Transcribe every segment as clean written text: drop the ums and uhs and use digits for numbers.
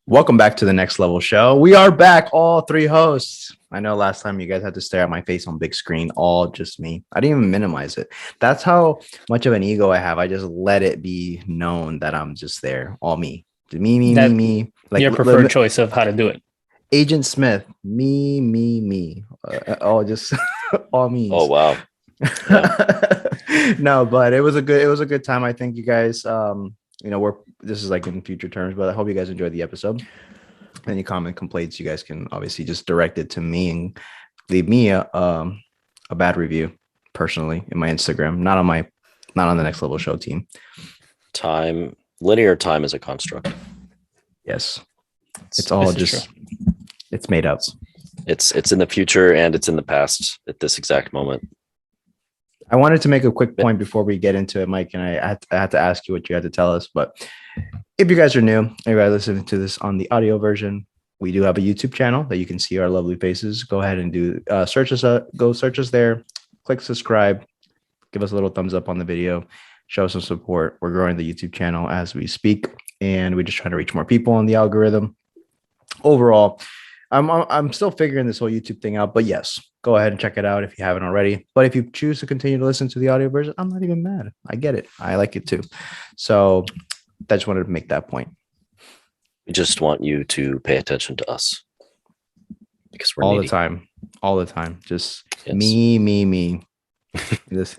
Welcome back to the Next Level Show. We are back, all three hosts. I know last time you guys had to stare at my face on big screen, all just me. I didn't even minimize it. That's how much of an ego I have. I just let it be known that I'm just there, all me. Me. Like your preferred choice of how to do it. Agent Smith, me. All just all me. Oh wow. Yeah. No, but it was a good time. I think you guys this is like in future terms, but I hope you guys enjoyed the episode. Any comment complaints, you guys can obviously just direct it to me and leave me a bad review personally in my Instagram, not on the Next Level Show team. Linear time is a construct. Yes. It's all just it's made up. It's in the future and it's in the past at this exact moment. I wanted to make a quick point before we get into it, Mike, and I had to ask you what you had to tell us. But if you guys are new, if you guys listening to this on the audio version, we do have a YouTube channel that you can see our lovely faces. Go ahead and search us there, click subscribe, give us a little thumbs up on the video, show some support. We're growing the YouTube channel as we speak, and we're just trying to reach more people on the algorithm. Overall, I'm still figuring this whole YouTube thing out, but yes, go ahead and check it out if you haven't already. But if you choose to continue to listen to the audio version, I'm not even mad. I get it. I like it too. So I just wanted to make that point. We just want you to pay attention to us because we're all needy. the time. Just yes. me. This.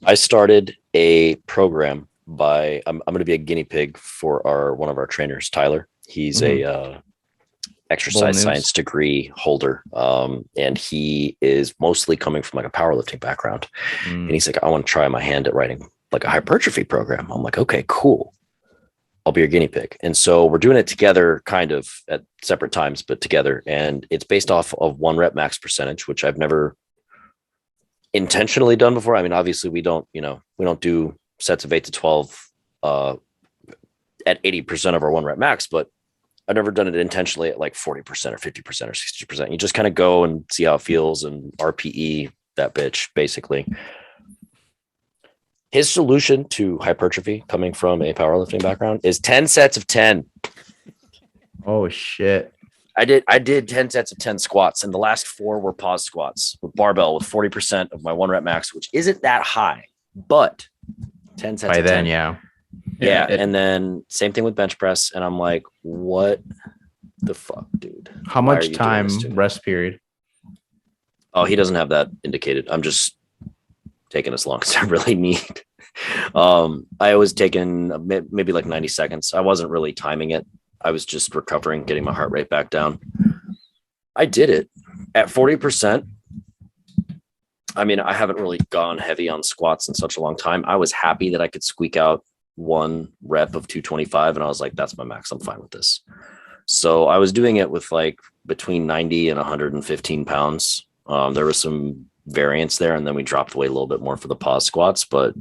I started a program I'm going to be a guinea pig for one of our trainers, Tyler. He's a exercise science degree holder. And he is mostly coming from like a powerlifting background. And he's like, I want to try my hand at writing like a hypertrophy program. I'm like, okay, cool. I'll be your guinea pig. And so we're doing it together, kind of at separate times, but together. And it's based off of 1 rep max percentage, which I've never intentionally done before. I mean, obviously we don't do sets of 8 to 12 at 80% of our 1 rep max, but I've never done it intentionally at like 40% or 50% or 60%. You just kind of go and see how it feels and RPE that bitch, basically. His solution to hypertrophy, coming from a powerlifting background, is 10 sets of 10. Oh shit. I did 10 sets of 10 squats, and the last 4 were pause squats with barbell with 40% of my 1 rep max, which isn't that high, but 10 sets by of then 10. Yeah. And then same thing with bench press. And I'm like, what the fuck, dude? How much time rest period? Oh, he doesn't have that indicated. I'm just taking as long as I really need. I was taking maybe like 90 seconds. I wasn't really timing it. I was just recovering, getting my heart rate back down. I did it at 40%. I mean, I haven't really gone heavy on squats in such a long time. I was happy that I could squeak out 1 rep of 225. And I was like, that's my max. I'm fine with this. So I was doing it with like between 90 and 115 pounds. There was some variance there. And then we dropped the weight a little bit more for the pause squats, but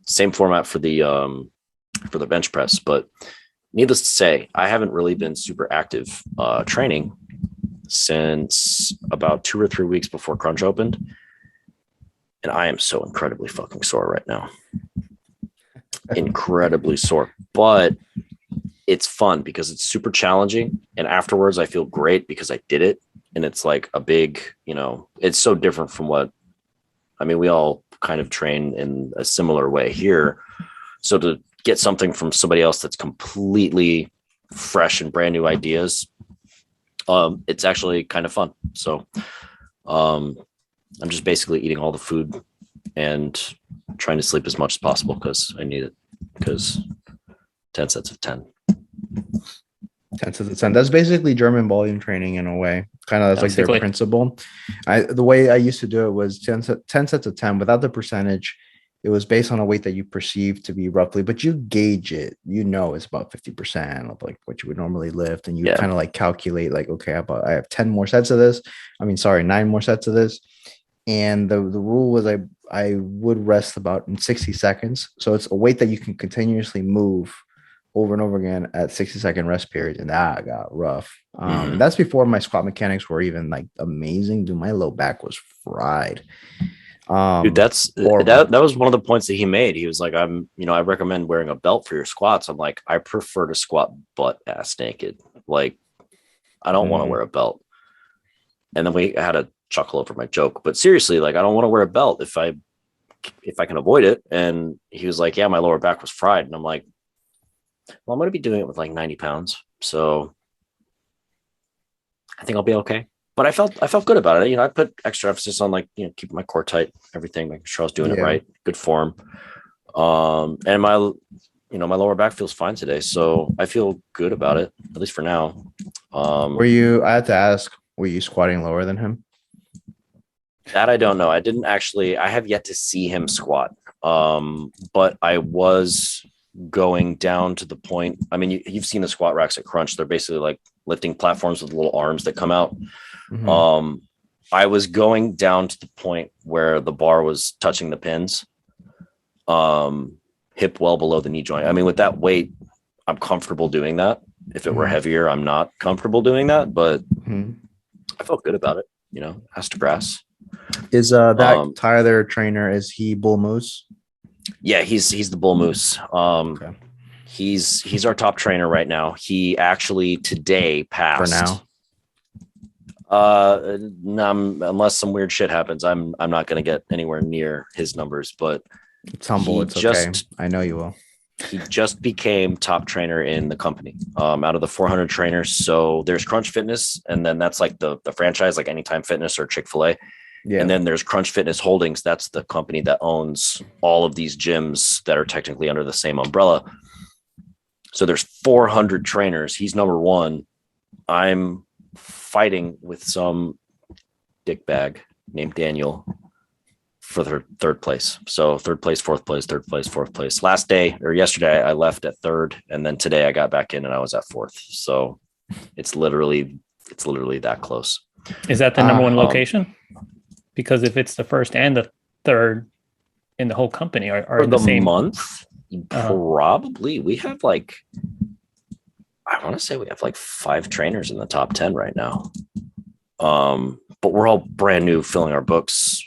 same format for the bench press. But needless to say, I haven't really been super active training since about 2 or 3 weeks before Crunch opened. And I am so incredibly fucking sore right now. Incredibly sore. But it's fun because it's super challenging. And afterwards, I feel great because I did it. And it's like a big, it's so different from we all kind of train in a similar way here. So to get something from somebody else that's completely fresh and brand new ideas, it's actually kind of fun. So, I'm just basically eating all the food and trying to sleep as much as possible because I need it. Because 10 sets of 10. 10 sets of 10. That's basically German volume training in a way. Kind of that's like their principle. The way I used to do it was 10 sets of 10 without the percentage. It was based on a weight that you perceive to be roughly, but you gauge it. It's about 50% of like what you would normally lift, and you kind of like calculate like, okay, I have 10 more sets of this. 9 more sets of this. And the rule was I would rest about in 60 seconds. So it's a weight that you can continuously move over and over again at 60-second rest period. And that got rough. And that's before my squat mechanics were even like amazing. Dude, my low back was fried. Dude, that was one of the points that he made. He was like, I recommend wearing a belt for your squats. I'm like, I prefer to squat butt ass naked. Like, I don't want to wear a belt. And then we had a chuckle over my joke, but seriously, like, I don't want to wear a belt if I can avoid it. And he was like, yeah, my lower back was fried. And I'm like, well, I'm going to be doing it with like 90 pounds. So I think I'll be okay. But I felt good about it. I put extra emphasis on like, keeping my core tight, everything, making sure I was doing it right, good form. And my lower back feels fine today. So I feel good about it, at least for now. I had to ask, were you squatting lower than him? That I don't know. I have yet to see him squat. But I was going down to the point. I mean, you've seen the squat racks at Crunch. They're basically like lifting platforms with little arms that come out. Mm-hmm. I was going down to the point where the bar was touching the pins, hip well below the knee joint. I mean, with that weight, I'm comfortable doing that. If it were heavier, I'm not comfortable doing that, but I felt good about it, ass to grass. Is that Tyler trainer, is he Bull Moose? Yeah, he's the Bull Moose. Okay. He's our top trainer right now. He actually today passed. For now. Unless some weird shit happens, I'm not going to get anywhere near his numbers, but it's humble. It's okay. I know you will. He just became top trainer in the company, out of the 400 trainers. So there's Crunch Fitness, and then that's like the franchise, like Anytime Fitness or Chick-fil-A. Yeah. And then there's Crunch Fitness Holdings. That's the company that owns all of these gyms that are technically under the same umbrella. So there's 400 trainers. He's number one. I'm fighting with some dickbag named Daniel for the third place. So third place, fourth place, third place, fourth place. Yesterday, I left at third, and then today I got back in and I was at fourth. So it's literally that close. Is that the number one location? Because if it's the first and the third in the whole company are in the same month, probably we have like, I want to say we have like 5 trainers in the top 10 right now. But we're all brand new, filling our books.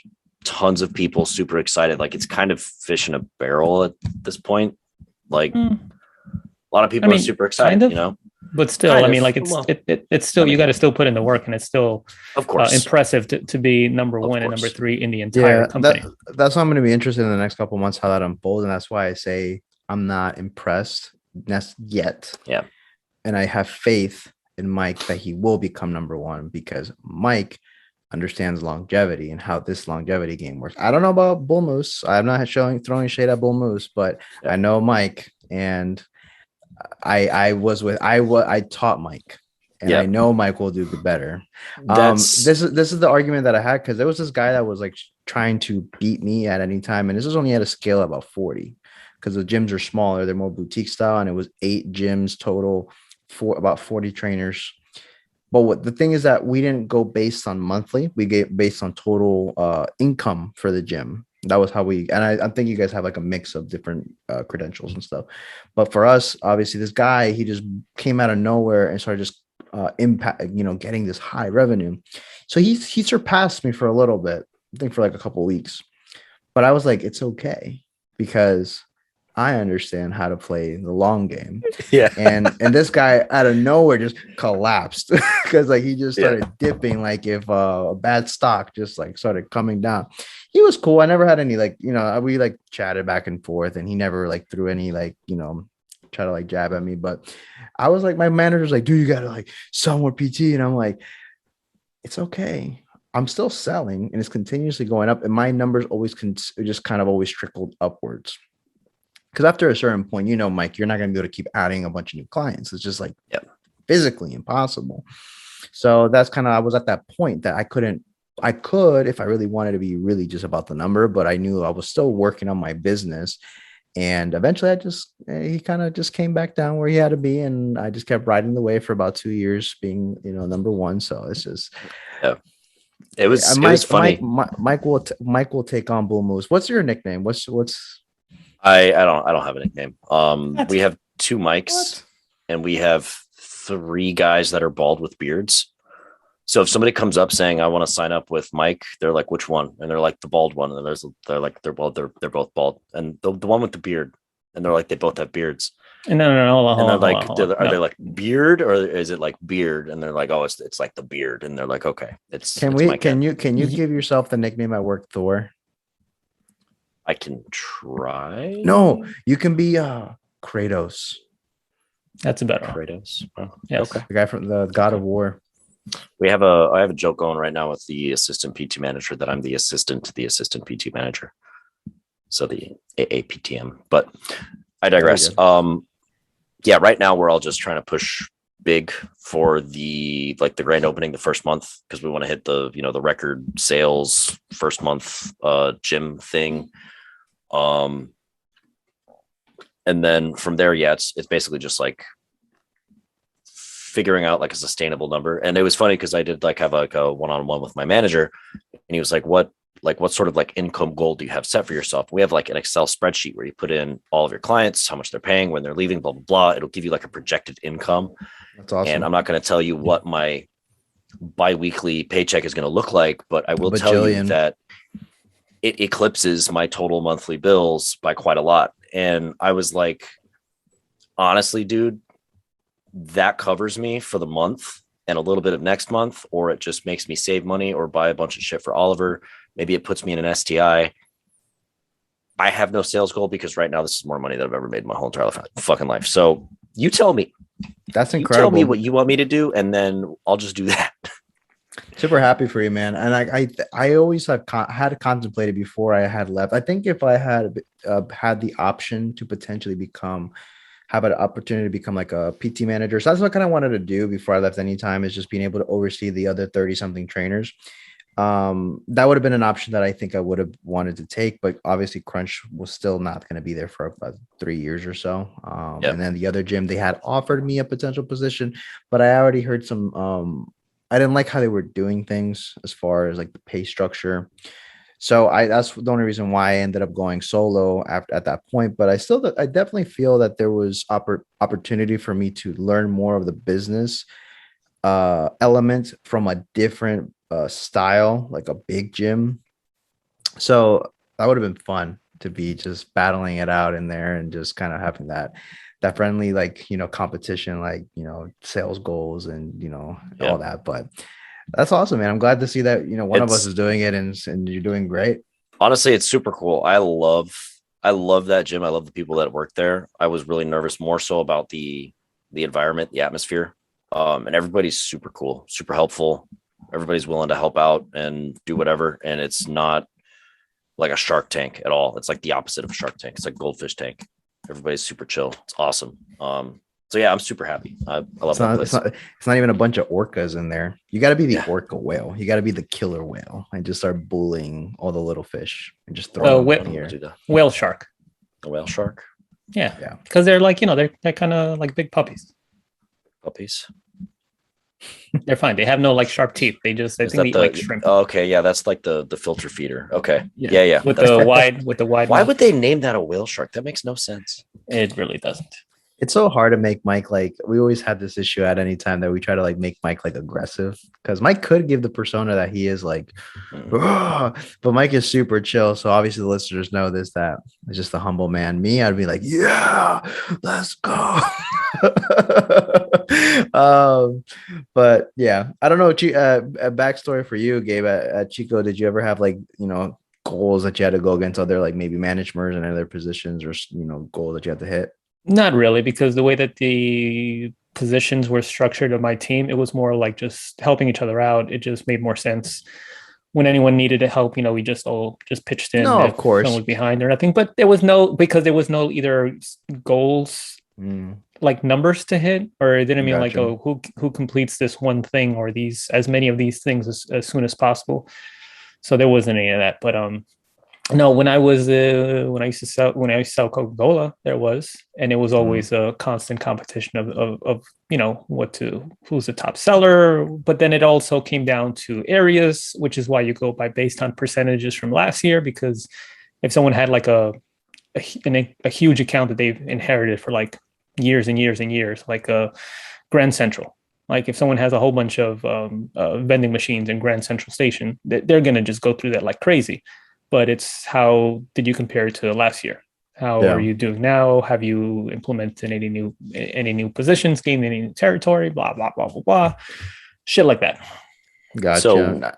Tons of people super excited. Like, it's kind of fish in a barrel at this point. Like a lot of people are super excited, kind of, but still, kind I mean, like it's still, you got to still put in the work, and it's still, of course, impressive to be number one and number 3 in the entire company. That's why I'm going to be interested in the next couple of months, how that unfolds. And that's why I say I'm not impressed yet. Yeah. And I have faith in Mike that he will become number one, because Mike understands longevity and how this longevity game works. I don't know about Bull Moose. I'm not throwing shade at Bull Moose, but I know Mike, and I taught Mike, and I know Mike will do better. This is the argument that I had, because there was this guy that was like trying to beat me at any time, and this was only at a scale of about 40, because the gyms are smaller, they're more boutique style, and it was 8 gyms total for about 40 trainers. But the thing is that we didn't go based on monthly, we get based on total income for the gym. That was how I think you guys have like a mix of different credentials and stuff. But for us, obviously, this guy, he just came out of nowhere and started just getting this high revenue. So he surpassed me for a little bit, I think for like a couple of weeks. But I was like, it's okay, because I understand how to play the long game. Yeah. And this guy out of nowhere just collapsed, because like he just started dipping, like if a bad stock just like started coming down. He was cool. I never had any we like chatted back and forth, and he never like threw any try to like jab at me. But I was like, my manager's like, dude, you gotta like sell more PT. And I'm like, it's okay. I'm still selling, and it's continuously going up, and my numbers always just kind of always trickled upwards. Because after a certain point, Mike, you're not going to be able to keep adding a bunch of new clients. It's just like physically impossible. So that's kind of, I was at that point that I could, if I really wanted to be really just about the number, but I knew I was still working on my business. And eventually he kind of just came back down where he had to be. And I just kept riding the wave for about 2 years being, number one. So it's just, it was funny. Mike will take on Bull Moose. What's your nickname? What's I don't have a nickname. We have 2 mics, and we have 3 guys that are bald with beards. So if somebody comes up saying, I want to sign up with Mike, they're like, which one? And they're like the bald one. And they're both bald. And the one with the beard. And they're like, they both have beards. No, hold And on, they're hold like, on. are they like beard or is it like beard? And they're like, oh, it's like the beard. And they're like, okay, Can you give yourself the nickname at work, Thor? I can try. No, you can be Kratos. That's a better one. Kratos. Oh, Yes. okay. The guy from the God of War. I have a joke going right now with the assistant PT manager that I'm the assistant to the assistant PT manager. So the AAPTM, but I digress. Yeah, right now we're all just trying to push big for the grand opening the first month because we want to hit the record sales first month gym thing. And then from there, yeah, it's basically just like figuring out like a sustainable number. And it was funny because I did have a one-on-one with my manager, and he was like, what sort of income goal do you have set for yourself? We have an Excel spreadsheet where you put in all of your clients, how much they're paying, when they're leaving, blah, blah, blah. It'll give you a projected income. That's awesome. And I'm not going to tell you what my biweekly paycheck is going to look like, but I will tell you that it eclipses my total monthly bills by quite a lot. And I was like, honestly, dude, that covers me for the month and a little bit of next month, or it just makes me save money or buy a bunch of shit for Oliver. Maybe it puts me in an STI. I have no sales goal because right now this is more money than I've ever made in my whole entire fucking life. So you tell me. That's incredible. You tell me what you want me to do, and then I'll just do that. Super happy for you, man. And I always had contemplated before I had left. I think if I had had the option to potentially have an opportunity to become like a PT manager. So that's what I kind of wanted to do before I left anytime, is just being able to oversee the other 30 something trainers. That would have been an option that I think I would have wanted to take, but obviously Crunch was still not going to be there for about 3 years or so. Yep. And then the other gym, they had offered me a potential position, but I already heard some, I didn't like how they were doing things as far as like the pay structure. So that's the only reason why I ended up going solo at that point. But I definitely feel that there was opportunity for me to learn more of the business element from a different style, like a big gym. So that would have been fun to be just battling it out in there and just kind of having that friendly, competition, sales goals and, all that. But that's awesome, man. I'm glad to see that, one of us is doing it and you're doing great. Honestly, it's super cool. I love that gym. I love the people that work there. I was really nervous more so about the environment, the atmosphere. And everybody's super cool, super helpful. Everybody's willing to help out and do whatever. And it's not like a Shark Tank at all. It's like the opposite of a Shark Tank. It's like Goldfish Tank. Everybody's super chill. It's awesome. So yeah, I'm super happy. I love that place. It's not even a bunch of orcas in there. You got to be the orca whale. You got to be the killer whale and just start bullying all the little fish and just throw them in here. Whale shark. A whale shark. Yeah. Because they're they're kind of like big puppies. Puppies. They're fine. They have no sharp teeth. They eat like shrimp. Oh, okay, yeah, that's like the filter feeder. Okay, yeah. With the wide. Why mouth. would they name that a whale shark? That makes no sense. It really doesn't. It's so hard to make Mike we always had this issue at any time that we try to make Mike aggressive, because Mike could give the persona that he is but Mike is super chill. So obviously the listeners know this, that it's just a humble man. Me, I'd be like, yeah, let's go. But yeah, I don't know. A backstory for you, Gabe, at Chico, did you ever have goals that you had to go against other maybe managers and other positions, or goals that you had to hit? Not really, because the way that the positions were structured of my team, it was more like just helping each other out. It just made more sense. When anyone needed help, we just all pitched in. No, of course. Someone was behind or nothing, but there was no either goals, like numbers to hit, or it didn't mean Gotcha. who completes this one thing or as many of these things as soon as possible. So there wasn't any of that. But no, when I used to sell Coca-Cola, there was, and it was always a constant competition of who's the top seller. But then it also came down to areas, which is why you go based on percentages from last year. Because if someone had a huge account that they've inherited for years and years and years, like Grand Central, Like if someone has a whole bunch of vending machines in Grand Central Station, they're going to just go through that like crazy. But it's how did you compare it to last year? How Yeah. are you doing now? Have you implemented any new positions, gained any new territory? Blah blah blah blah blah, shit like that. Gotcha. So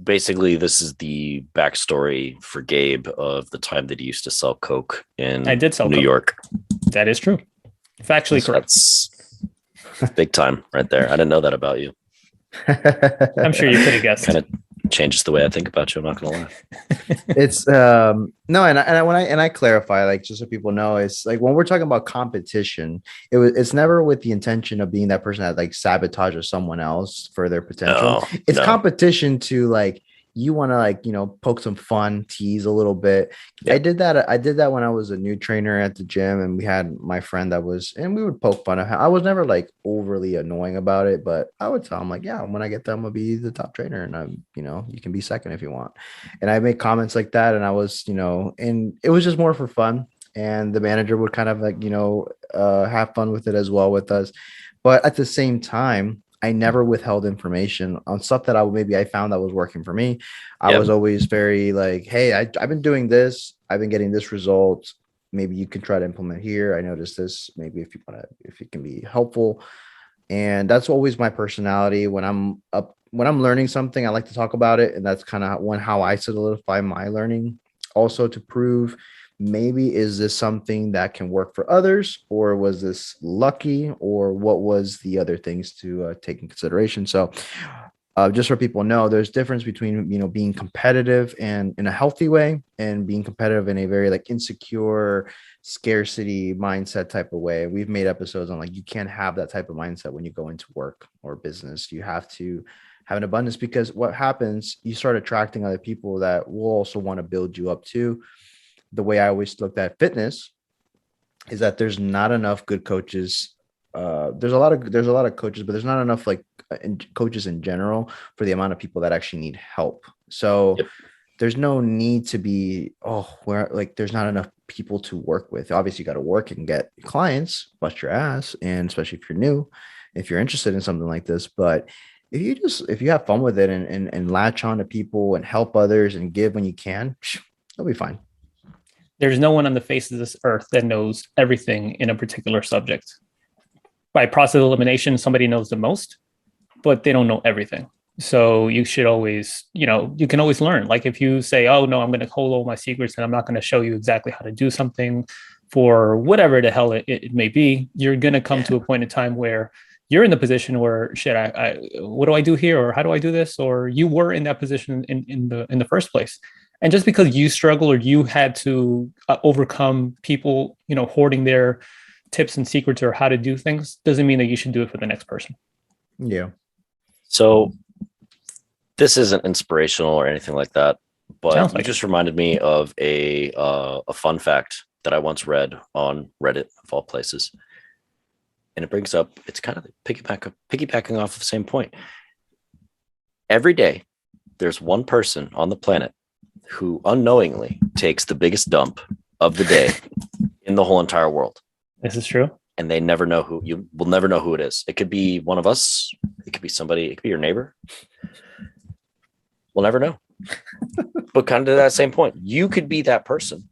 basically, this is the backstory for Gabe of the time that he used to sell coke in I did sell New coke. York. That is true. Factually correct. That's big time right there. I didn't know that about you. I'm sure you could have guessed. Kind of changes the way I think about you. I'm not gonna lie. It's no, and I clarify, like, just so people know, it's like when we're talking about competition, it's never with the intention of being that person that like sabotages someone else for their potential. It's competition to like, you want to like, poke some fun, tease a little bit. Yeah. I did that when I was a new trainer at the gym, and we had my friend and we would poke fun at him. I was never like overly annoying about it, but I would tell him like, yeah, when I get there, I'm gonna be the top trainer, and I'm, you can be second if you want. And I make comments like that, and I was, and it was just more for fun. And the manager would kind of like, have fun with it as well with us. But at the same time, I never withheld information on stuff that I found that was working for me. I was always very like, hey, I've been doing this. I've been getting this result. Maybe you can try to implement here. I noticed this. Maybe if it can be helpful. And that's always my personality. When I'm learning something, I like to talk about it. And that's kind of how I solidify my learning. Also to prove, maybe is this something that can work for others, or was this lucky, or what was the other things to take in consideration? So just so people know, there's difference between, being competitive and in a healthy way, and being competitive in a very like insecure, scarcity mindset type of way. We've made episodes on like, you can't have that type of mindset when you go into work or business. You have to have an abundance, because what happens, you start attracting other people that will also want to build you up too. The way I always looked at fitness is that there's not enough good coaches. There's a lot of coaches, but there's not enough like coaches in general for the amount of people that actually need help. So there's no need to be, there's not enough people to work with. Obviously you got to work and get clients, bust your ass. And especially if you're new, if you're interested in something like this, but if you have fun with it and latch on to people and help others and give when you can, you'll be fine. There's no one on the face of this earth that knows everything in a particular subject. By process of elimination, somebody knows the most, but they don't know everything. So you should always, you can always learn. Like if you say, oh no, I'm going to hold all my secrets and I'm not going to show you exactly how to do something for whatever the hell it may be, you're going to come to a point in time where you're in the position where shit, what do I do here? Or how do I do this? Or you were in that position in the first place. And just because you struggle or you had to overcome people, hoarding their tips and secrets or how to do things, doesn't mean that you should do it for the next person. Yeah. So this isn't inspirational or anything like that, but you just reminded me of a fun fact that I once read on Reddit, of all places. And it brings up, it's kind of piggybacking off of the same point. Every day, there's one person on the planet who unknowingly takes the biggest dump of the day in the whole entire world. This is true. And they never know you will never know who it is. It could be one of us. It could be somebody. It could be your neighbor. We'll never know. But kind of to that same point, you could be that person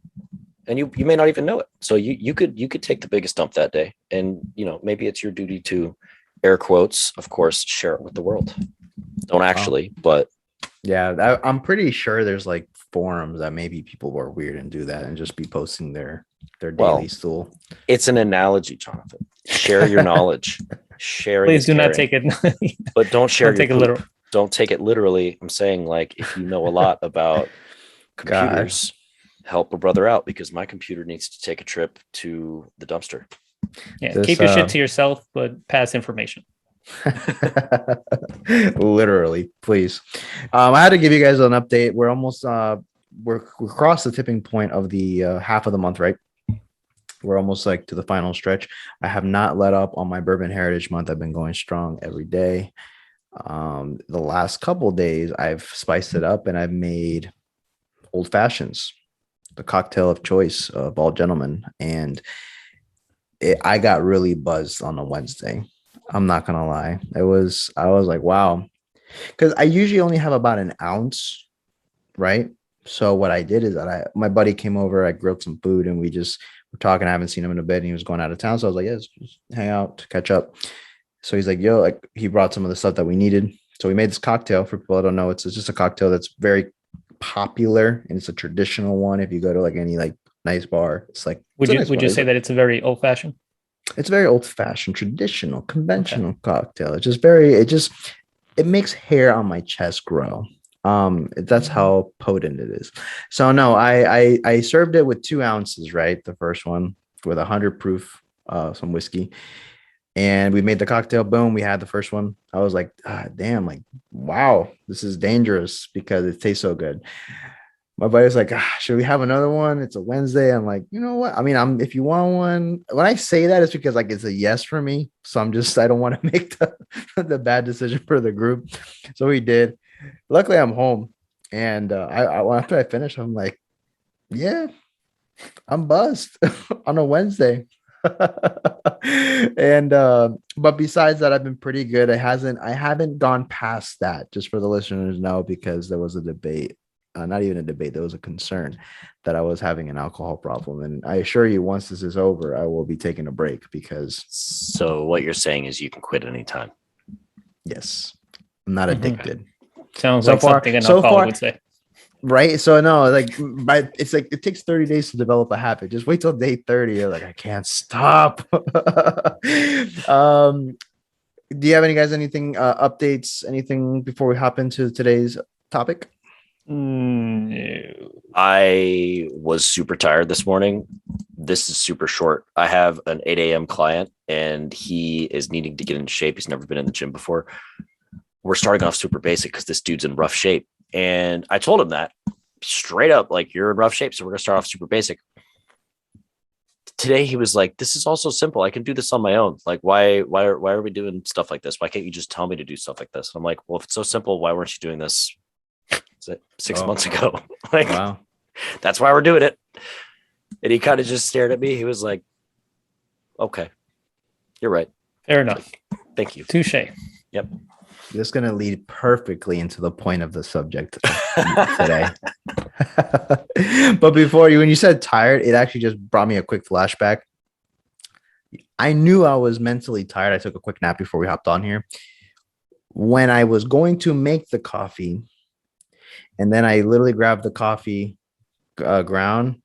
and you may not even know it. So you could take the biggest dump that day. And, maybe it's your duty to, air quotes, of course, share it with the world. Don't actually, but. Yeah, I'm pretty sure there's like forums that maybe people are weird and do that and just be posting their daily stool. It's an analogy, Jonathan. Share your knowledge. Please do not take it. But don't share. Don't take it literal. Don't take it literally. I'm saying, like, if you know a lot about computers, help a brother out, because my computer needs to take a trip to the dumpster. Yeah, keep your shit to yourself, but pass information. Literally, please. I had to give you guys an update. We're almost we're across the tipping point of the half of the month, right? We're almost like to the final stretch. I have not let up on my Bourbon Heritage Month. I've been going strong every day. The last couple of days I've spiced it up and I've made old fashions, the cocktail of choice of all gentlemen. And I got really buzzed on a Wednesday. I'm not gonna lie. I was like, wow. Because I usually only have about an ounce, right? So what I did is that my buddy came over, I grilled some food, and we just were talking. I haven't seen him in a bit, and he was going out of town. So I was like, yeah, let's just hang out to catch up. So he's like, yo, like he brought some of the stuff that we needed. So we made this cocktail. For people that don't know, it's just a cocktail that's very popular and it's a traditional one. If you go to like any like nice bar, it's like Would it's a you nice would bar. you It's say like- that it's a very old fashioned? it's very old fashioned, traditional, conventional cocktail. It's just very, it makes hair on my chest grow. That's how potent it is. So no, I served it with 2 ounces, right? The first one with 100 proof, some whiskey, and we made the cocktail. Boom, we had the first one. I was like, ah, damn, like wow, this is dangerous because it tastes so good. My buddy's like, should we have another one? It's a Wednesday. I'm like, you know what? I mean, if you want one, when I say that, it's because like it's a yes for me. So I don't want to make the bad decision for the group. So we did. Luckily, I'm home, and after I finished, I'm like, yeah, I'm buzzed on a Wednesday. And but besides that, I've been pretty good. I haven't gone past that, just for the listeners know, because there was a debate, not even a debate, there was a concern that I was having an alcohol problem. And I assure you, once this is over, I will be taking a break because So what you're saying is you can quit anytime. yes, I'm not Mhm. addicted. Sounds So like far- something an so alcoholic far- would say. Right. So no, like it's like it takes 30 days to develop a habit. Just wait till day 30. You're like, I can't stop. Do you have anything updates, anything before we hop into today's topic? No. I was super tired this morning. This is super short. I have an 8 a.m. client and he is needing to get in shape. He's never been in the gym before. We're starting off super basic because this dude's in rough shape. And I told him that straight up, like, you're in rough shape. So we're going to start off super basic. Today, he was like, this is also simple. I can do this on my own. Like, why are we doing stuff like this? Why can't you just tell me to do stuff like this? I'm like, well, if it's so simple, why weren't you doing this 6 months ago? Like, Wow. that's why we're doing it. And he kind of just stared at me. He was like, okay, you're right. Fair enough. Thank you. Touche. This is going to lead perfectly into the point of the subject today. But when you said tired, it actually just brought me a quick flashback. I knew I was mentally tired. I took a quick nap before we hopped on here. When I was going to make the coffee, and then I literally grabbed the coffee ground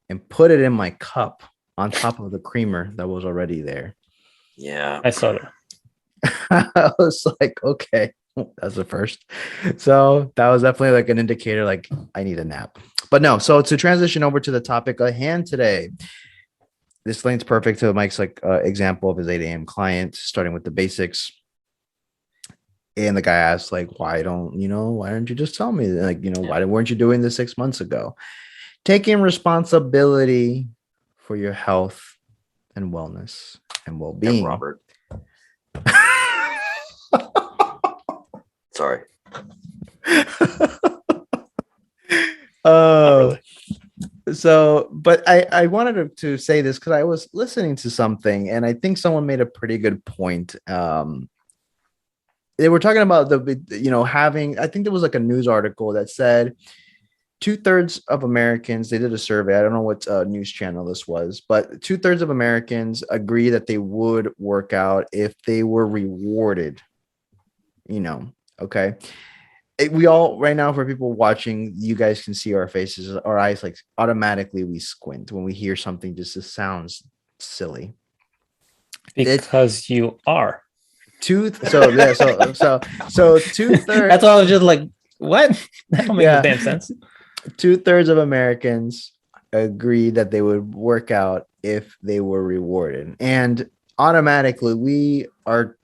and put it in my cup on top of the creamer that was already there. Yeah. I saw that. I was like, okay, that's the first. So that was definitely like an indicator, like I need a nap. But no, so to transition over to the topic at hand today, this links perfect to Mike's like example of his 8 a.m. client, starting with the basics. And the guy asked, like, why don't you just tell me? Like, why weren't you doing this 6 months ago? Taking responsibility for your health and wellness and well-being. Yeah, Robert. Sorry. Not really. So, but I wanted to say this because I was listening to something and I think someone made a pretty good point. They were talking about having, I think there was like a news article that said 2/3 of Americans, they did a survey. I don't know what news channel this was, but 2/3 of Americans agree that they would work out if they were rewarded. Okay. We all right now, for people watching, you guys can see our faces, our eyes, like automatically we squint when we hear something just sounds silly. Because you are. So 2/3. That's why I was just like, what? That don't make no damn sense. 2/3 of Americans agree that they would work out if they were rewarded, and automatically our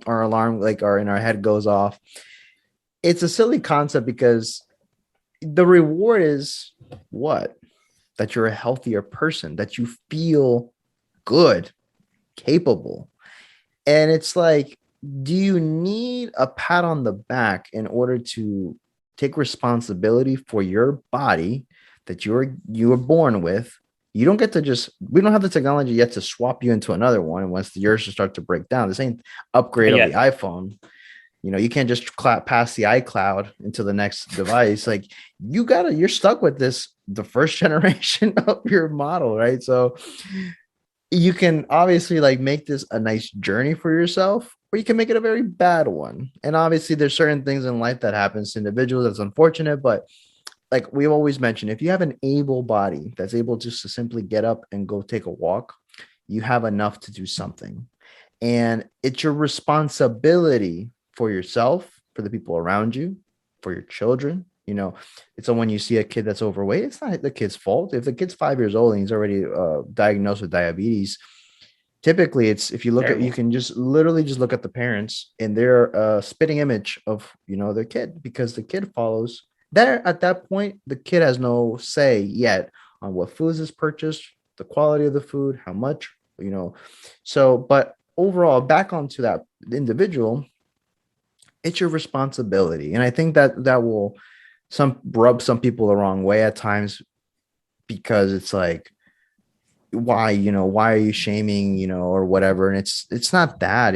alarm, like in our head, goes off. It's a silly concept because the reward is what? That you're a healthier person, that you feel good, capable. And it's like, do you need a pat on the back in order to take responsibility for your body that you were born with You don't get to just, we don't have the technology yet to swap you into another one. And once yours start to break down, this ain't upgrade of Yeah. the iPhone. You can't just pass the iCloud into the next device. Like you're stuck with the first generation of your model, right? So you can obviously like make this a nice journey for yourself, or you can make it a very bad one. And obviously there's certain things in life that happens to individuals that's unfortunate, but like we've always mentioned, if you have an able body that's able just to simply get up and go take a walk, you have enough to do something. And it's your responsibility for yourself, for the people around you, for your children. It's when you see a kid that's overweight, it's not the kid's fault. If the kid's 5 years old and he's already diagnosed with diabetes, typically it's, if you look at, you can just literally just look at the parents and their spitting image of their kid, because the kid follows there. At that point, the kid has no say yet on what foods is purchased, the quality of the food, how much. So but overall, back onto that individual, it's your responsibility. And I think that will rub some people the wrong way at times, because it's like, why are you shaming, or whatever. And it's not that.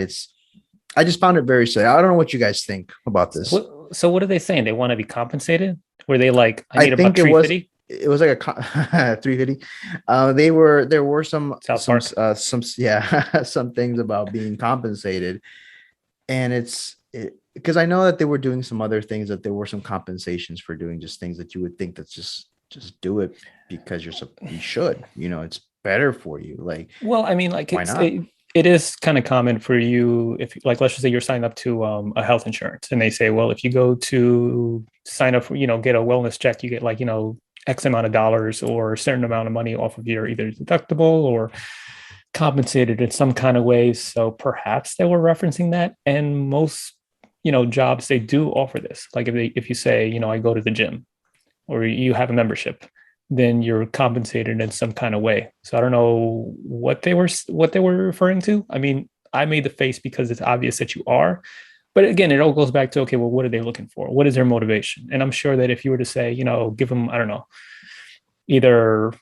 I just found it very sad. I don't know what you guys think about this. So what are they saying? They want to be compensated? Were they like, I need I think about 350? it was like a 350. There were some some things about being compensated. And because I know that they were doing some other things, that there were some compensations for doing just things that you would think that's just do it because you should, it's better for you. Like, well, I mean, like, why not? It is kind of common for you, if like, let's just say you're signed up to a health insurance, and they say, well, if you go to sign up for, get a wellness check, you get like, X amount of dollars or a certain amount of money off of your either deductible or compensated in some kind of ways. So perhaps they were referencing that. And most, jobs, they do offer this. Like if you say, I go to the gym, or you have a membership, then you're compensated in some kind of way. So I don't know what they were referring to. I mean, I made the face because it's obvious that you are. But again, it all goes back to, okay, well, what are they looking for? What is their motivation? And I'm sure that if you were to say, give them, I don't know, either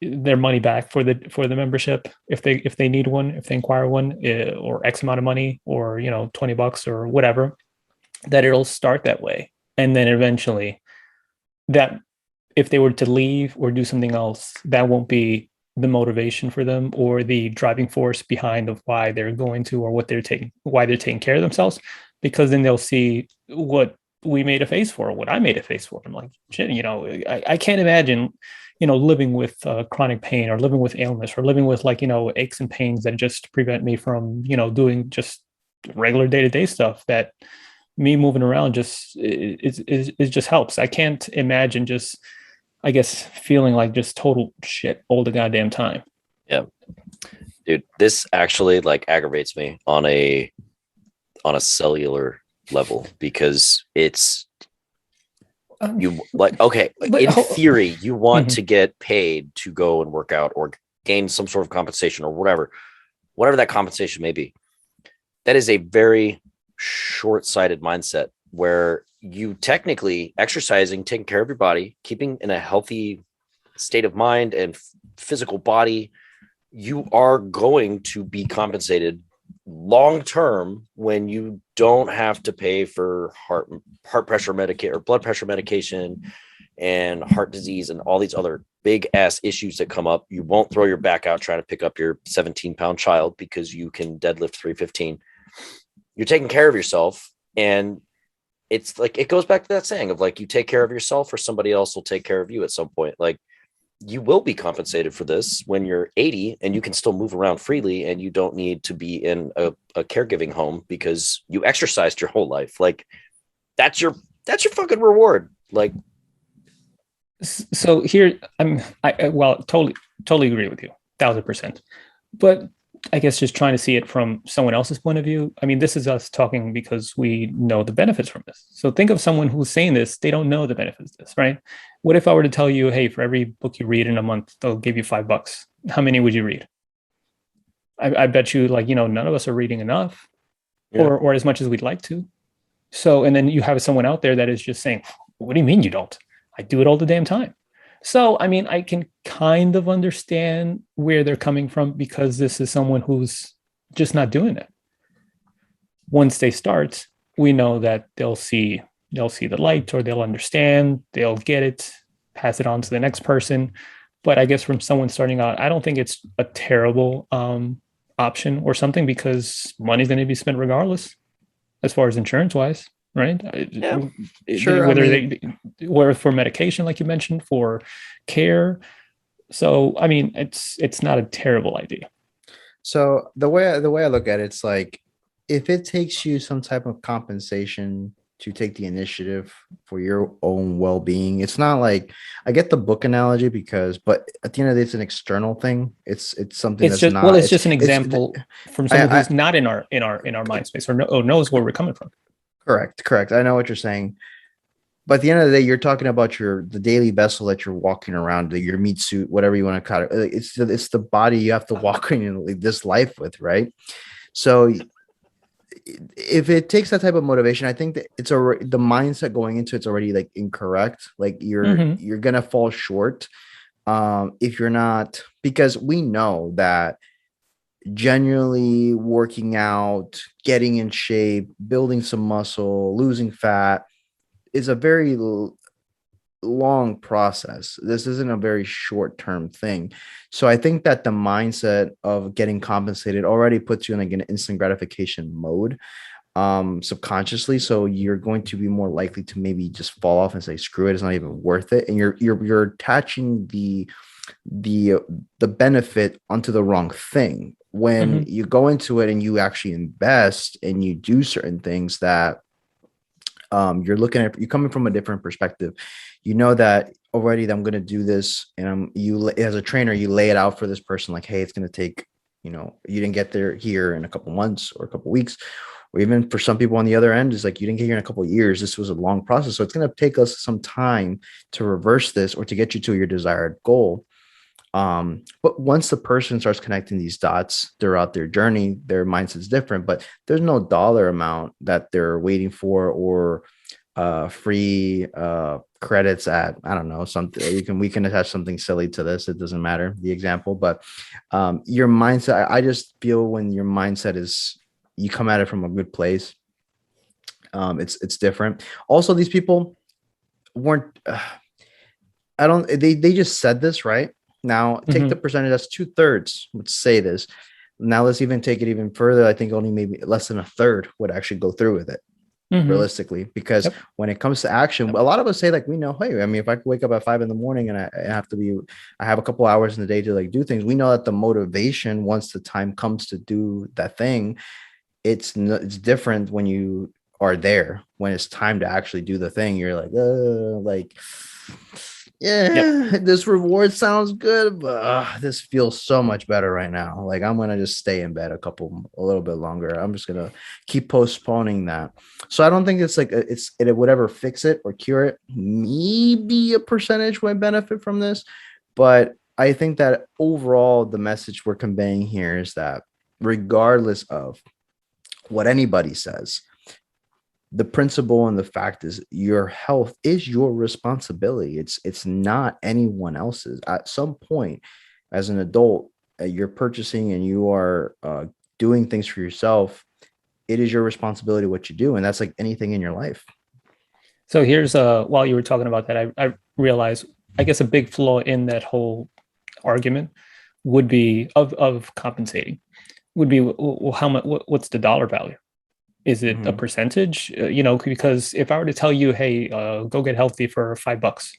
their money back for the membership, if they need one, if they inquire one, or X amount of money, or $20 or whatever, that it'll start that way. And then eventually that, if they were to leave or do something else, that won't be the motivation for them or the driving force behind of why they're going to, or why they're taking care of themselves, because then they'll see what we made a face for, what I made a face for. I'm like, shit, I can't imagine, living with chronic pain, or living with illness, or living with like, aches and pains that just prevent me from, doing just regular day-to-day stuff, that me moving around just it just helps. I can't imagine just, I guess, feeling like just total shit all the goddamn time. Yeah, dude, this actually like aggravates me on a cellular level, because it's you like, okay, in theory, you want to get paid to go and work out or gain some sort of compensation or whatever that compensation may be. That is a very short-sighted mindset, where you technically exercising, taking care of your body, keeping in a healthy state of mind and physical body, you are going to be compensated long term when you don't have to pay for heart pressure medication or blood pressure medication and heart disease and all these other big ass issues that come up. You won't throw your back out trying to pick up your 17-pound child because you can deadlift 315. You're taking care of yourself, and it's like, it goes back to that saying of like, you take care of yourself or somebody else will take care of you at some point. Like, you will be compensated for this when you're 80 and you can still move around freely, and you don't need to be in a caregiving home because you exercised your whole life. Like, that's your fucking reward. Like, so here well, totally agree with you 1000%. But I guess just trying to see it from someone else's point of view. I mean, this is us talking because we know the benefits from this. So think of someone who's saying this, they don't know the benefits of this, right? What if I were to tell you, hey, for every book you read in a month, they'll give you $5. How many would you read? I bet you, like, none of us are reading enough, or as much as we'd like to. So, and then you have someone out there that is just saying, what do you mean you don't? I do it all the damn time. So, I mean, I can kind of understand where they're coming from because this is someone who's just not doing it. Once they start, we know that they'll see the light, or they'll understand, they'll get it, pass it on to the next person. But I guess from someone starting out, I don't think it's a terrible option or something, because money's going to be spent regardless, as far as insurance wise, right? Yeah, sure. Whether I mean, whether for medication, like you mentioned, for care. So I mean, it's not a terrible idea. so the way I look at it, it's like if it takes you some type of compensation to take the initiative for your own well-being, it's not like I get the book analogy because, but at the end of the day, it's an external thing. It's something It's that's just well, not. it's just an It's example from someone I who's not in our mind space, or knows where we're coming from. correct. I know what you're saying. But at the end of the day, you're talking about the daily vessel that you're walking around, your meat suit, whatever you want to call it. It's the body you have to walk in this life with, right? So if it takes that type of motivation, I think that it's already the mindset going into it's already like incorrect. Like Mm-hmm. you're gonna fall short if you're not, because we know that genuinely working out, getting in shape, building some muscle, losing fat is a very long process. This isn't a very short term thing. So I think that the mindset of getting compensated already puts you in like an instant gratification mode subconsciously. So you're going to be more likely to maybe just fall off and say, screw it, it's not even worth it. And you're attaching the the benefit onto the wrong thing. When Mm-hmm. you go into it and you actually invest and you do certain things that you're looking at, you're coming from a different perspective. You know that already that I'm going to do this, and you as a trainer, you lay it out for this person like, hey, it's going to take, you didn't get there here in a couple months or a couple weeks, or even for some people on the other end is like, you didn't get here in a couple of years. This was a long process, so it's going to take us some time to reverse this or to get you to your desired goal. But once the person starts connecting these dots throughout their journey, their mindset's different, but there's no dollar amount that they're waiting for, or free credits at, I don't know, something we can attach something silly to this. It doesn't matter the example, but your mindset, I just feel when your mindset is, you come at it from a good place, it's different. Also, these people weren't I don't they just said this, right? Now take the Mm-hmm. percentage, that's 2/3. Let's say this. Now let's even take it even further. I think only maybe less than a third would actually go through with it, Mm-hmm. realistically, because Yep. when it comes to action, a lot of us say like, we know, hey, I mean, if I wake up at 5 in the morning and I have a couple hours in the day to like do things, we know that the motivation, once the time comes to do that thing, it's different when you are there. When it's time to actually do the thing, you're like, Yep. yeah, this reward sounds good, but this feels so much better right now. Like, I'm gonna just stay in bed a little bit longer. I'm just gonna keep postponing that. So I don't think it's like it would ever fix it or cure it. Maybe a percentage would benefit from this, but I think that overall the message we're conveying here is that regardless of what anybody says, the principle and the fact is your health is your responsibility. It's not anyone else's. At some point, as an adult, you're purchasing and you are doing things for yourself. It is your responsibility what you do, and that's like anything in your life. So here's while you were talking about that, I realized, I guess, a big flaw in that whole argument would be of compensating would be, well, how much, what's the dollar value? Is it a Mhm. percentage? Because if I were to tell you, hey, go get healthy for $5,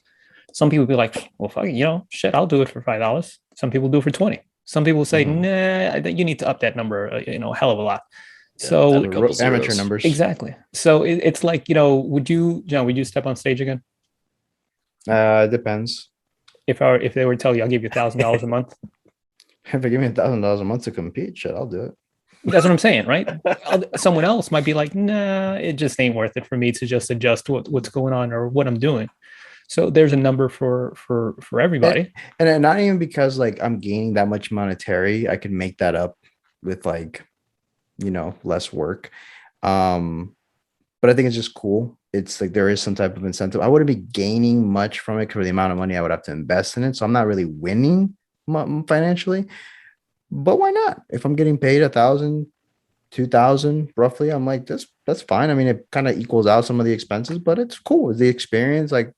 some people would be like, well, fuck, shit, I'll do it for $5. Some people do it for 20. Some people say, Mhm. nah, you need to up that number, a hell of a lot. yeah. Add a So couple Amateur zeros. numbers. exactly. So it's like, would you step on stage again? Depends. If they were to tell you, I'll give you $1,000 a month. If they give me $1,000 a month to compete, shit, I'll do it. That's what I'm saying, right? Someone else might be like, nah, it just ain't worth it for me to just adjust what's going on or what I'm doing. So there's a number for And, everybody. and not even because like I'm gaining that much monetary, I can make that up with like, less work. Um, but I think it's just cool. It's like there is some type of incentive. I wouldn't be gaining much from it for the amount of money I would have to invest in it. So I'm not really winning financially. But why not? If I'm getting paid 1,000, 2,000 roughly, I'm like, that's fine. I mean, it kind of equals out some of the expenses, but it's cool. It's the experience. Like,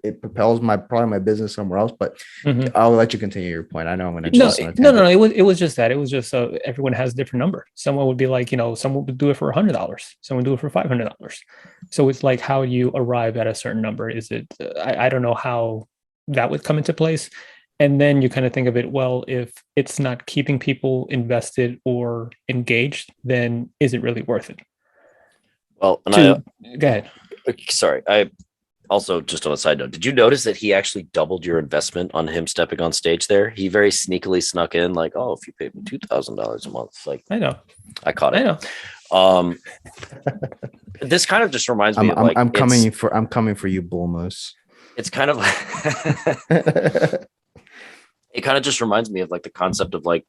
it propels probably my business somewhere else. But Mhm. I'll let you continue your point. I know I'm going to No, just no. It was just that. It was just everyone has a different number. Someone would be like, someone would do it for $100. Someone would do it for $500. So it's like how you arrive at a certain number. Is it? I don't know how that would come into place. And then you kind of think of it, well, if it's not keeping people invested or engaged, then is it really worth it? Well, and Go ahead. Sorry, I also, just on a side note, did you notice that he actually doubled your investment on him stepping on stage there? He very sneakily snuck in, like, oh, if you paid me $2,000 a month, like, I know, I caught it. I know. This kind of just reminds me of like, I'm coming for you, Bull Moose. It's kind of it kind of just reminds me of like the concept of like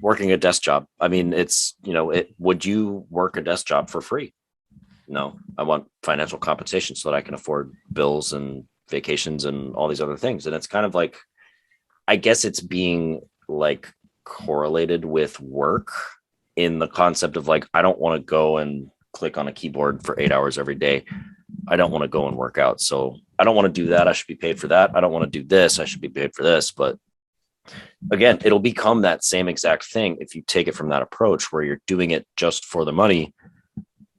working a desk job. I mean, it's, would you work a desk job for free? No, I want financial compensation so that I can afford bills and vacations and all these other things. And it's kind of like, I guess it's being like correlated with work in the concept of like, I don't want to go and click on a keyboard for 8 hours every day. I don't want to go and work out. So I don't want to do that. I should be paid for that. I don't want to do this. I should be paid for this. But again, it'll become that same exact thing if you take it from that approach where you're doing it just for the money.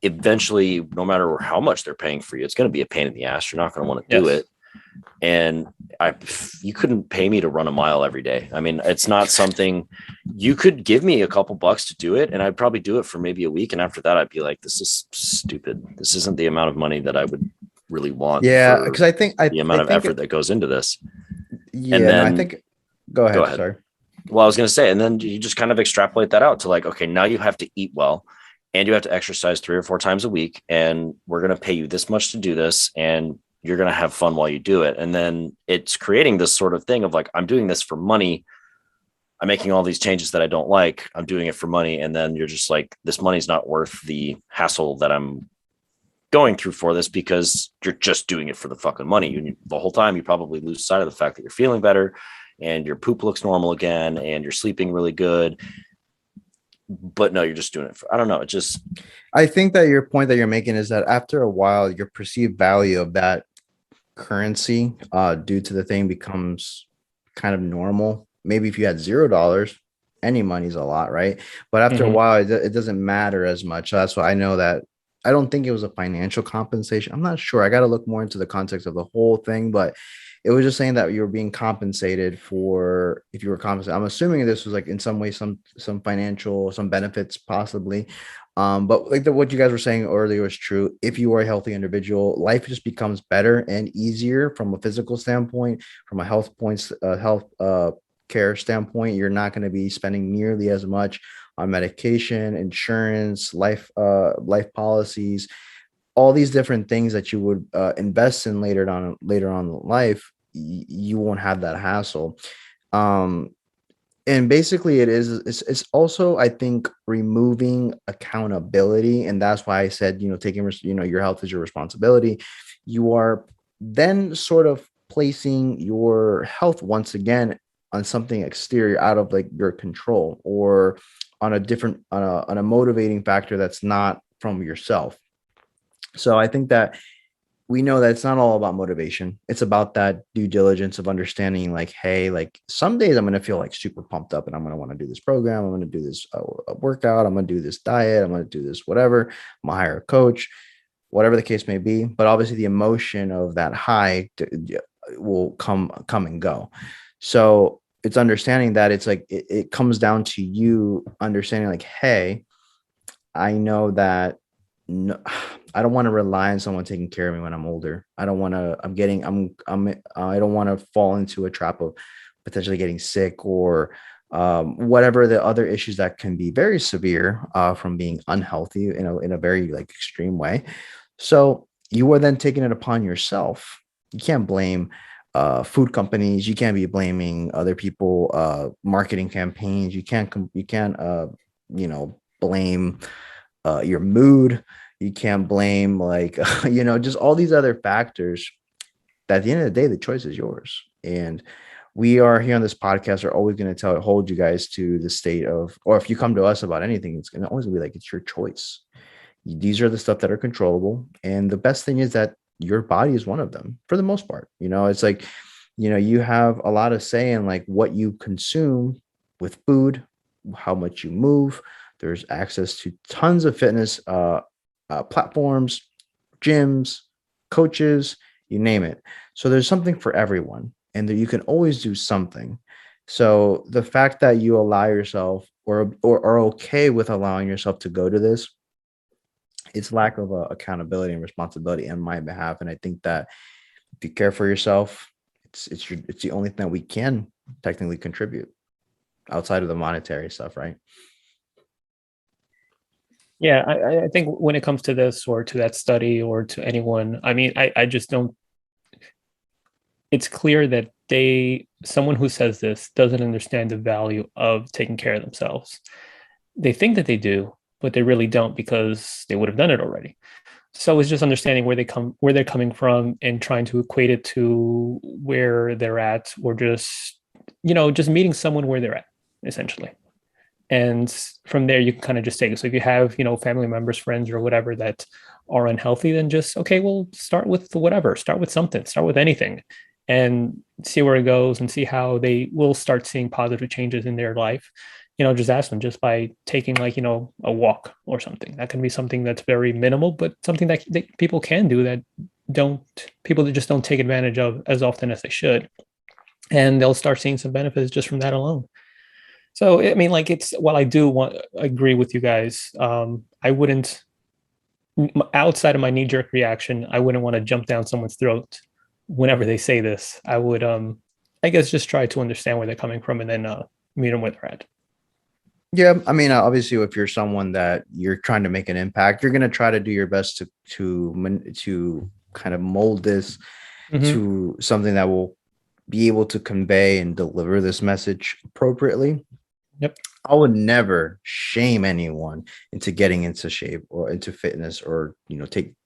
Eventually, no matter how much they're paying for you, it's going to be a pain in the ass. You're not going to want to do it. And you couldn't pay me to run a mile every day. I mean, it's not something you could give me a couple bucks to do it. And I'd probably do it for maybe a week. And after that, I'd be like, this is stupid. This isn't the amount of money that I would really want. Yeah. Cause I think the amount of effort that goes into this. Yeah. And then, I think, go ahead. Sorry. Well, I was going to say, and then you just kind of extrapolate that out to like, okay, now you have to eat well and you have to exercise 3 or 4 times a week. And we're going to pay you this much to do this. And you're going to have fun while you do it. And then it's creating this sort of thing of like, I'm doing this for money. I'm making all these changes that I don't like. I'm doing it for money. And then you're just like, this money's not worth the hassle that I'm going through for this because you're just doing it for the fucking money. The whole time you probably lose sight of the fact that you're feeling better and your poop looks normal again and you're sleeping really good. But no, you're just doing it for, I don't know. I think that your point that you're making is that after a while, your perceived value of that currency due to the thing becomes kind of normal. Maybe if you had $0, any money's a lot, right? But after a while, it doesn't matter as much. So that's why I know that I don't think it was a financial compensation. I'm not sure. I got to look more into the context of the whole thing, but it was just saying that you were being compensated for if you were compensated. I'm assuming this was like in some way, some financial, some benefits possibly. But like what you guys were saying earlier was true. If you are a healthy individual, life just becomes better and easier from a physical standpoint, from a health care standpoint. You're not going to be spending nearly as much on medication, insurance, life policies, all these different things that you would invest in later on in life. You won't have that hassle. And basically it's also, I think, removing accountability. And that's why I said, taking, your health is your responsibility. You are then sort of placing your health once again on something exterior out of like your control or on a motivating factor that's not from yourself. So I think that we know that it's not all about motivation. It's about that due diligence of understanding like, hey, like some days I'm going to feel like super pumped up and I'm going to want to do this program. I'm going to do this workout. I'm going to do this diet. I'm going to do this, whatever. I'm going to hire a coach, whatever the case may be. But obviously the emotion of that high will come and go. So it's understanding that it's like, it comes down to you understanding like, hey, I know that I don't want to rely on someone taking care of me when I'm older. I don't want to, I don't want to fall into a trap of potentially getting sick or whatever the other issues that can be very severe from being unhealthy in a very like extreme way. So you are then taking it upon yourself. You can't blame food companies. You can't be blaming other people, marketing campaigns. You can't blame your mood. You can't blame like, just all these other factors that at the end of the day, the choice is yours. And we are here on this podcast are always going to hold you guys to the state of, or if you come to us about anything, it's going to always be like, it's your choice. These are the stuff that are controllable. And the best thing is that your body is one of them for the most part. It's like, you have a lot of say in like what you consume with food, how much you move. There's access to tons of fitness platforms, gyms, coaches, you name it. So there's something for everyone, and that you can always do something. So the fact that you allow yourself or are okay with allowing yourself to go to this, it's lack of accountability and responsibility on my behalf. And I think that if you care for yourself, it's the only thing that we can technically contribute outside of the monetary stuff, right? Yeah, I think when it comes to this or to that study or to anyone, I mean, I just don't. It's clear that someone who says this doesn't understand the value of taking care of themselves. They think that they do, but they really don't because they would have done it already. So it's just understanding where they're coming from and trying to equate it to where they're at, or just meeting someone where they're at, essentially. And from there, you can kind of just take it. So if you have, family members, friends, or whatever that are unhealthy, then just, okay, well, start with whatever, start with something, start with anything, and see where it goes and see how they will start seeing positive changes in their life. Just ask them just by taking like, a walk or something. That can be something that's very minimal, but something that people can do that people that just don't take advantage of as often as they should. And they'll start seeing some benefits just from that alone. So, I mean, like while I do agree with you guys, I wouldn't, outside of my knee-jerk reaction, I wouldn't want to jump down someone's throat whenever they say this. I would, I guess, just try to understand where they're coming from and then meet them where they're at. Yeah, I mean, obviously, if you're someone that you're trying to make an impact, you're going to try to do your best to kind of mold this to something that will be able to convey and deliver this message appropriately. Yep. I would never shame anyone into getting into shape or into fitness or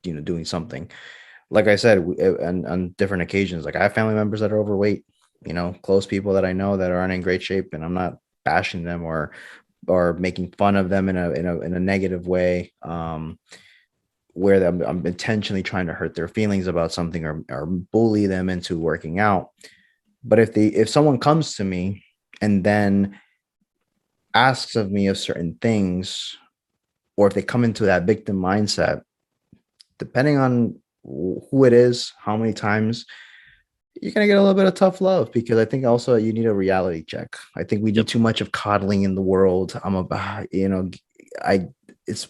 doing something. Like I said, on different occasions, like I have family members that are overweight, close people that I know that aren't in great shape, and I'm not bashing them or making fun of them in a negative way, where I'm intentionally trying to hurt their feelings about something or bully them into working out. But if someone comes to me and then asks of me of certain things, or if they come into that victim mindset, depending on who it is, how many times, you're going to get a little bit of tough love, because I think also you need a reality check. I think we do too much of coddling in the world. It's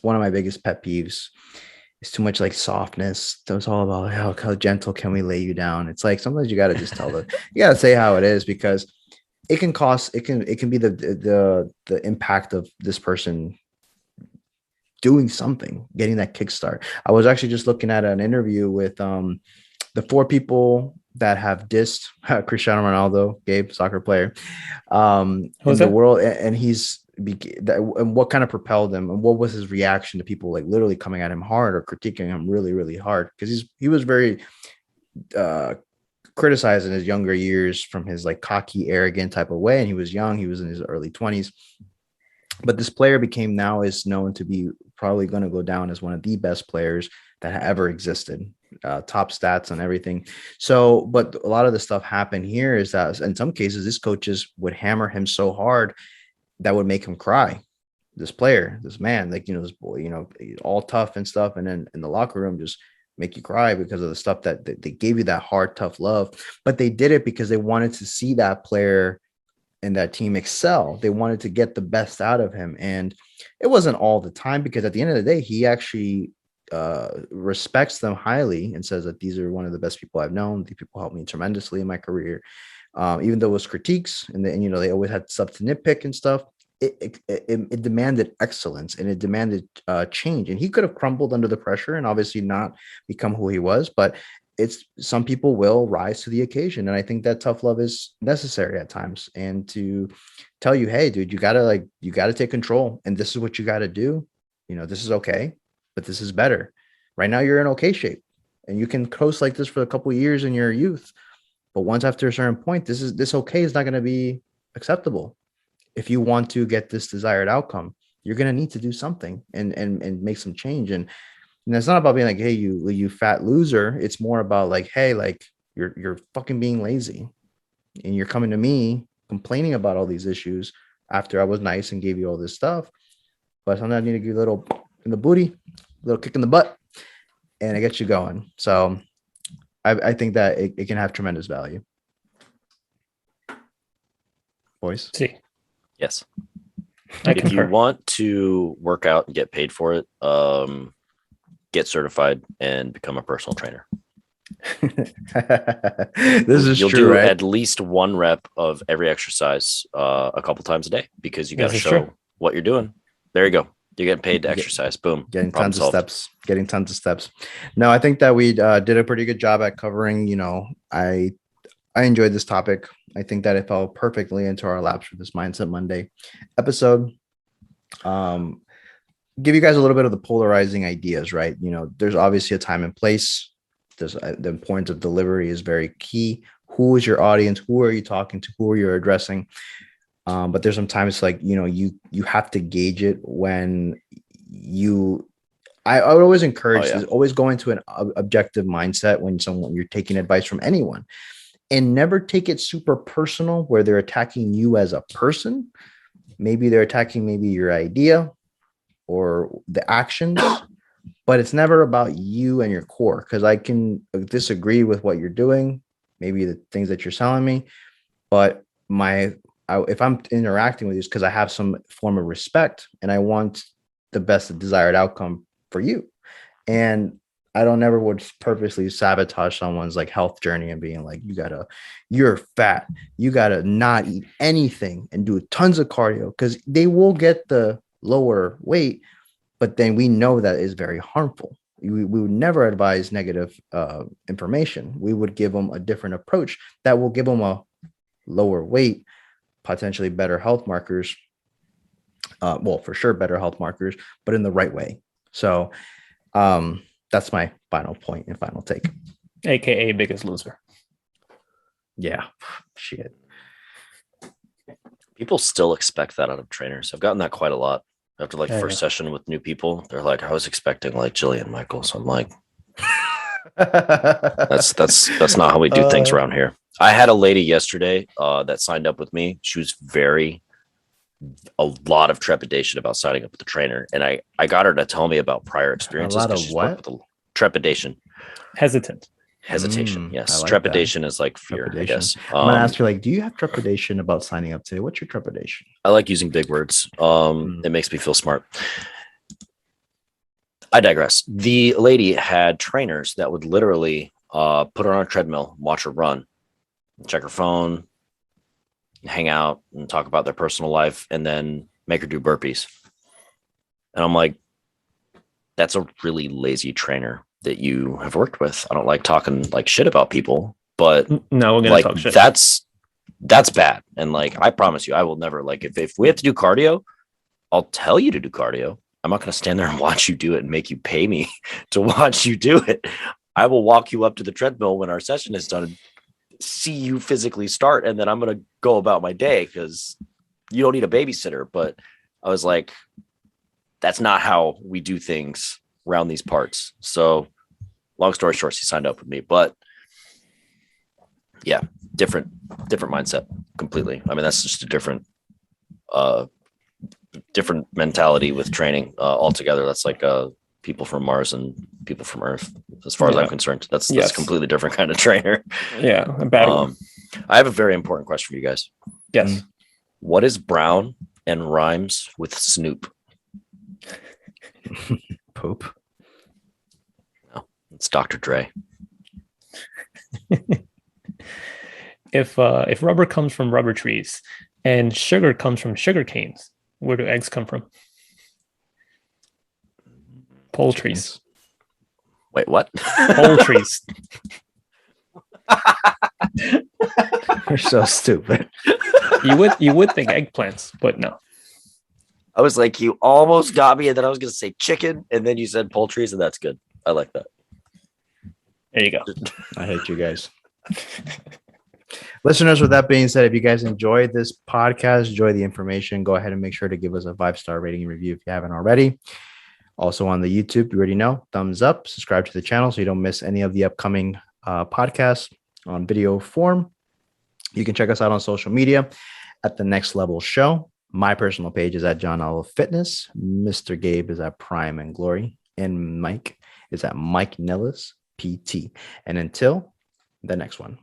one of my biggest pet peeves. It's too much like softness. It's all about how gentle can we lay you down. It's like sometimes you got to just you got to say how it is, because it can be the impact of this person doing something, getting that kickstart. I was actually just looking at an interview with the 4 people that have dissed Cristiano Ronaldo, Gabe, soccer player, in the world, and and what kind of propelled him, and what was his reaction to people like literally coming at him hard or critiquing him really, really hard, because he was very criticized in his younger years from his like cocky, arrogant type of way, and he was young, he was in his early 20s. But this player now is known to be probably going to go down as one of the best players that ever existed, top stats and everything. So, but a lot of the stuff happened here is that in some cases, these coaches would hammer him so hard that would make him cry. This player, this man, like, this boy, all tough and stuff. And then in the locker room, just make you cry because of the stuff that they gave you, that hard, tough love. But they did it because they wanted to see that player and that team excel. They wanted to get the best out of him. And it wasn't all the time, because at the end of the day, he actually respects them highly and says that these are one of the best people I've known. These people helped me tremendously in my career. Even though it was critiques and they always had stuff to nitpick and stuff, it demanded excellence, and it demanded change. And he could have crumbled under the pressure and obviously not become who he was, but some people will rise to the occasion. And I think that tough love is necessary at times, and to tell you, hey, dude, you gotta take control, and this is what you got to do. This is okay, but this is better. Right now, you're in okay shape, and you can coast like this for a couple of years in your youth. But once after a certain point, this okay is not going to be acceptable. If you want to get this desired outcome, you're going to need to do something and make some change. And it's not about being like, hey, you fat loser. It's more about like, hey, like you're fucking being lazy, and you're coming to me complaining about all these issues after I was nice and gave you all this stuff. But sometimes I need to give you a little in the booty, a little kick in the butt, and it gets you going. So I think that it can have tremendous value. Boys? See, Yes. I If you concur. want to work out and get paid for it, get certified and become a personal trainer. This is You'll true, do right? at least one rep of every exercise a couple times a day, because you got to This is show true. what you're doing. There you go. You're getting paid to You get- exercise. Boom. Getting Problem tons of solved. steps. Getting tons of steps. No, I think that we did a pretty good job at covering. I enjoyed this topic. I think that it fell perfectly into our laps for this Mindset Monday episode. Give you guys a little bit of the polarizing ideas, right? There's obviously a time and place. There's the importance of delivery is very key. Who is your audience? Who are you talking to? Who are you addressing? But there's sometimes like, you have to gauge it when I would always encourage this, always go into an objective mindset when you're taking advice from anyone, and never take it super personal where they're attacking you as a person. Maybe they're attacking maybe your idea or the actions, but it's never about you and your core, because I can disagree with what you're doing, maybe the things that you're telling me, but if I'm interacting with you, it's because I have some form of respect and I want the best desired outcome for you. And I don't ever would purposely sabotage someone's like health journey and being like, you're fat, you gotta not eat anything and do tons of cardio, because they will get the lower weight, but then we know that is very harmful. We would never advise negative information. We would give them a different approach that will give them a lower weight, potentially better health markers. Well, for sure, better health markers, but in the right way. So that's my final point and final take. AKA biggest loser. Yeah. Shit. People still expect that out of trainers. I've gotten that quite a lot. After like first session with new people, they're like, I was expecting like Jillian Michaels. I'm like, that's not how we do things around here. I had a lady yesterday that signed up with me. She was a lot of trepidation about signing up with the trainer. And I got her to tell me about prior experiences. A lot of what? Trepidation. Hesitation. Yes. like trepidation is like fear, I guess. I'm gonna ask her, like, do you have trepidation about signing up today? What's your trepidation? I like using big words. It makes me feel smart. I digress. The lady had trainers that would literally put her on a treadmill, watch her run, check her phone, hang out and talk about their personal life, and then make her do burpees. And I'm like, that's a really lazy trainer that you have worked with. I don't like talking like shit about people, but no, we're gonna like talk shit. that's bad. And like, I promise you, I will never, like, if we have to do cardio, I'll tell you to do cardio. I'm not going to stand there and watch you do it and make you pay me to watch you do it. I will walk you up to the treadmill when our session is done and see you physically start. And then I'm going to go about my day, because you don't need a babysitter. But I was like, that's not how we do things around these parts. So long story short, she signed up with me, but yeah, different mindset completely. I mean, that's just a different mentality with training altogether. That's like people from Mars and people from Earth, as far as I'm concerned. That's a completely different kind of trainer. Yeah, a bad one. I have a very important question for you guys. Yes. What is brown and rhymes with Snoop? Poop. No, it's Dr. Dre. If rubber comes from rubber trees and sugar comes from sugar canes, where do eggs come from? Poultries. Wait, what? Poultries. You're so stupid. You would think eggplants, but no. I was like, you almost got me, and then I was going to say chicken, and then you said poultries, and that's good. I like that. There you go. I hate you guys. Listeners, with that being said, if you guys enjoyed this podcast, enjoy the information, go ahead and make sure to give us a 5-star rating and review if you haven't already. Also on the YouTube, you already know, thumbs up, subscribe to the channel so you don't miss any of the upcoming podcasts on video form. You can check us out on social media at The Next Level Show. My personal page is at John Olive Fitness. Mr. Gabe is at Prime and Glory. And Mike is at Mike Nellis PT. And until the next one.